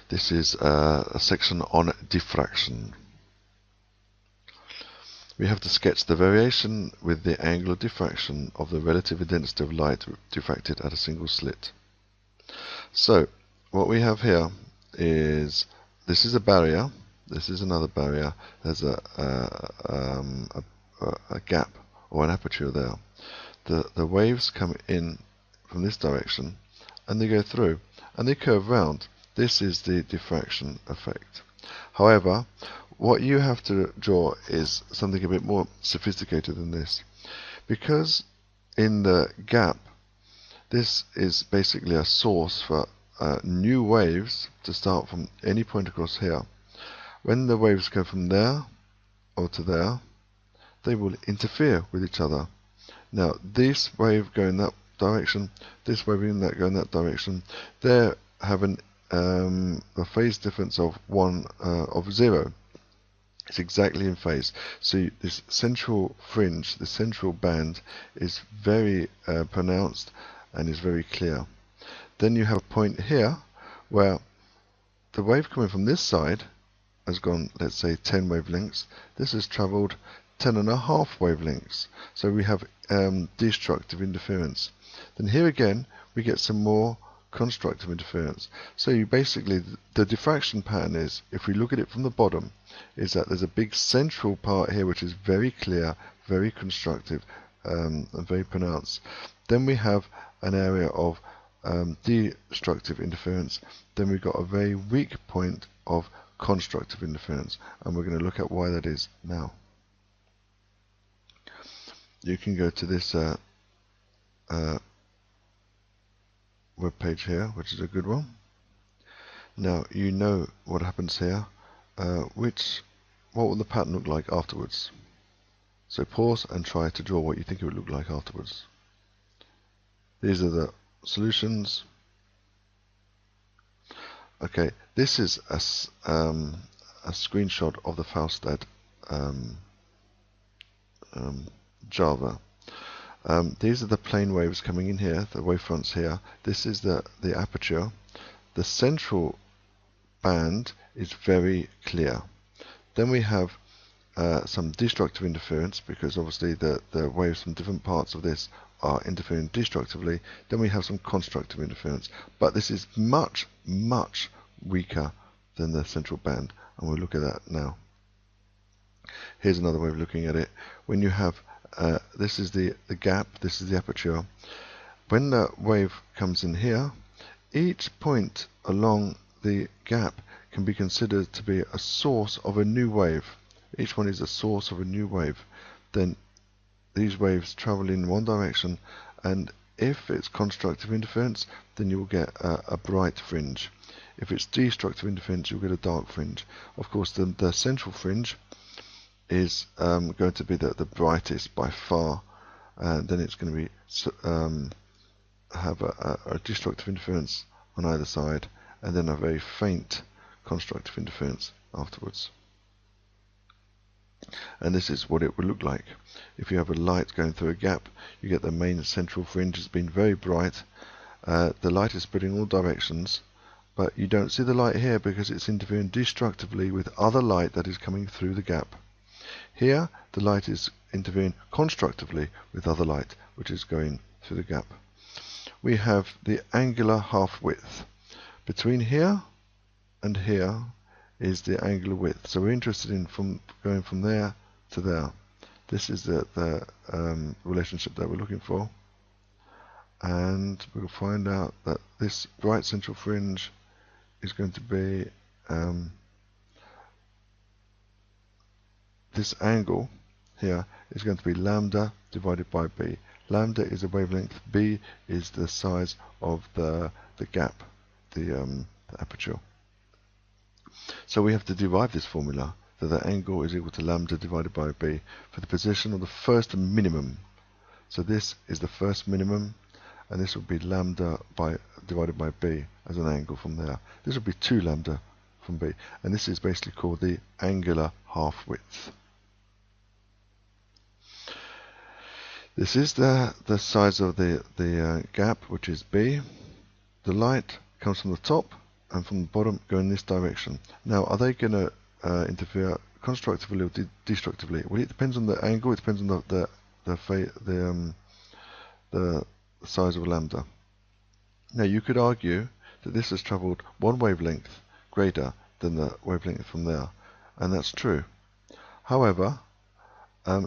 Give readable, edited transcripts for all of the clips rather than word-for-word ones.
This is a section on diffraction. We have to sketch the variation with the angle of diffraction of the relative intensity of light diffracted at a single slit. So what we have here is, this is a barrier, this is another barrier, there's a gap or an aperture there. The waves come in from this direction and they go through and they curve round. This is the diffraction effect. However, what you have to draw is something a bit more sophisticated than this, because in the gap this is basically a source for new waves to start from any point across here. When the waves go from there or to there, they will interfere with each other. Now this wave going that direction, this wave in that going that direction, they have a phase difference of 0. It's exactly in phase. So this central fringe, the central band, is very pronounced and is very clear. Then you have a point here where the wave coming from this side has gone, let's say, 10 wavelengths. This has travelled 10.5 wavelengths. So we have destructive interference. Then here again we get some more constructive interference. So you basically, the diffraction pattern is, if we look at it from the bottom, is that there's a big central part here which is very clear, very constructive, and very pronounced. Then we have an area of destructive interference. Then we've got a very weak point of constructive interference, and we're going to look at why that is now. You can go to this web page here, which is a good one. Now you know what happens here. What will the pattern look like afterwards? So pause and try to draw what you think it would look like afterwards. These are the solutions. Okay, this is a screenshot of the Faustad Java. These are the plane waves coming in here, the wavefronts here. This is the aperture. The central band is very clear. Then we have some destructive interference, because obviously the waves from different parts of this are interfering destructively. Then we have some constructive interference, but this is much, much weaker than the central band, and we'll look at that now. Here's another way of looking at it. When you have this is the gap, this is the aperture. When the wave comes in here, each point along the gap can be considered to be a source of a new wave. Each one is a source of a new wave. Then these waves travel in one direction, and if it's constructive interference, then you will get a bright fringe. If it's destructive interference, you'll get a dark fringe. Of course, the central fringe is going to be the brightest by far, and then it's going to be have a destructive interference on either side, and then a very faint constructive interference afterwards. And this is what it would look like. If you have a light going through a gap, you get the main central fringe has been very bright. The light is spreading in all directions, but you don't see the light here because it's interfering destructively with other light that is coming through the gap. Here, the light is interfering constructively with other light which is going through the gap. We have the angular half width. Between here and here is the angular width. So we're interested in going from there to there. This is the relationship that we're looking for. And we'll find out that this bright central fringe is going to be this angle here is going to be lambda divided by b. Lambda is a wavelength, b is the size of the gap, the aperture. So we have to derive this formula that the angle is equal to lambda divided by b for the position of the first minimum. So this is the first minimum, and this would be lambda divided by b as an angle from there. This would be 2 lambda from b, and this is basically called the angular half width. This is the size of the gap, which is b. The light comes from the top, and from the bottom go in this direction. Now, are they going to interfere constructively or destructively? Well, it depends on the angle. It depends on the size of lambda. Now, you could argue that this has travelled one wavelength greater than the wavelength from there, and that's true. However,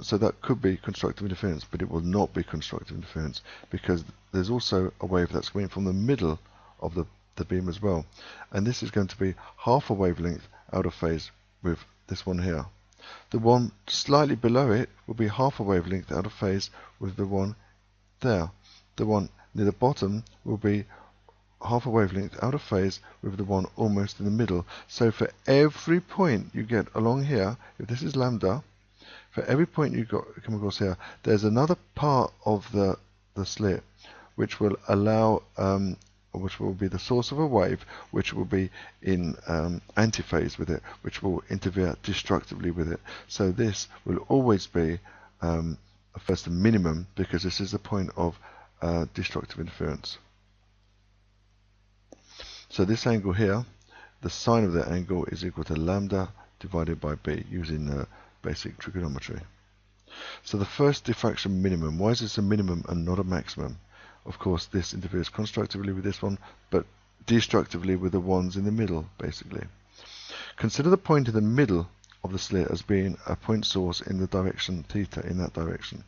so that could be constructive interference, but it will not be constructive interference because there's also a wave that's coming from the middle of the beam as well, and this is going to be half a wavelength out of phase with this one here. The one slightly below it will be half a wavelength out of phase with the one there. The one near the bottom will be half a wavelength out of phase with the one almost in the middle. So for every point you get along here, if this is lambda, for every point you come across here, there's another part of the slit which will allow, which will be the source of a wave, which will be in antiphase with it, which will interfere destructively with it. So this will always be first a minimum, because this is the point of destructive interference. So this angle here, the sine of that angle is equal to lambda divided by b, using basic trigonometry. So the first diffraction minimum, why is this a minimum and not a maximum? Of course, this interferes constructively with this one, but destructively with the ones in the middle, basically. Consider the point in the middle of the slit as being a point source in the direction theta, in that direction.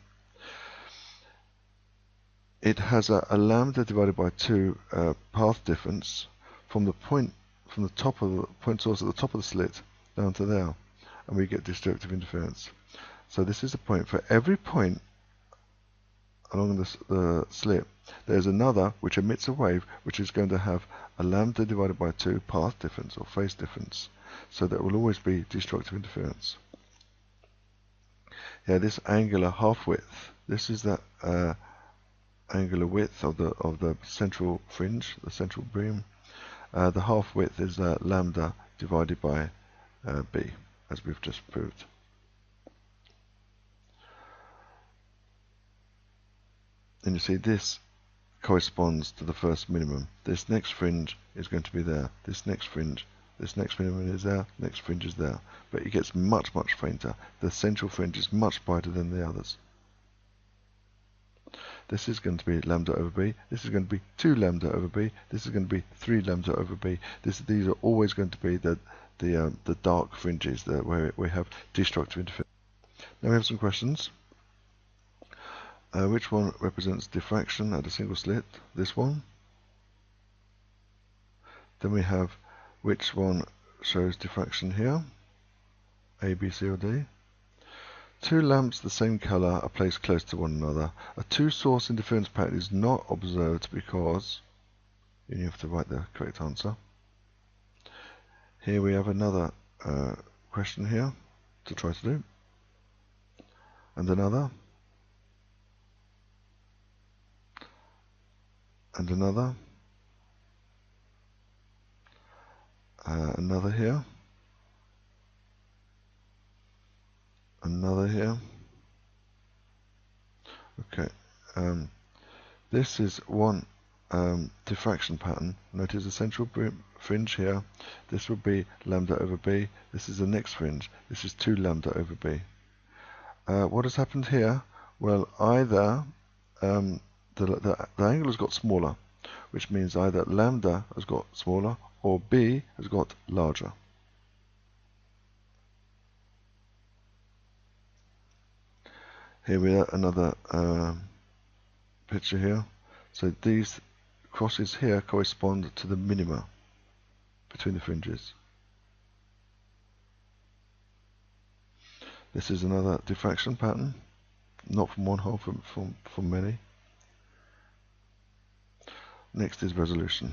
It has a lambda divided by 2 path difference from the top of the point source at the top of the slit down to there, and we get destructive interference. So this is the point. For every point along the slit, there's another which emits a wave which is going to have a lambda divided by 2 path difference or phase difference. So that will always be destructive interference. Yeah, this angular half width, this is that angular width of the central fringe, the central beam. The half width is lambda divided by b, as we've just proved. And you see this corresponds to the first minimum. This next fringe is going to be there. This next minimum is there. Next fringe is there. But it gets much, much fainter. The central fringe is much brighter than the others. This is going to be lambda over b. This is going to be 2 lambda over b. This is going to be 3 lambda over b. These are always going to be the dark fringes where we have destructive interference. Now we have some questions. Which one represents diffraction at a single slit? This one. Then we have which one shows diffraction here? A, B, C, or D. 2 lamps the same colour are placed close to one another. A 2-source interference pattern is not observed because... You have to write the correct answer. Here we have another question here to try to do. And another. And another. Another here. Another here. Okay. This is one diffraction pattern. Notice the central fringe here. This will be lambda over b. This is the next fringe. This is 2 lambda over b. What has happened here? Well, either the angle has got smaller, which means either lambda has got smaller or b has got larger. Here we have another picture here. So these crosses here correspond to the minima between the fringes. This is another diffraction pattern, not from one hole, from many. Next is resolution.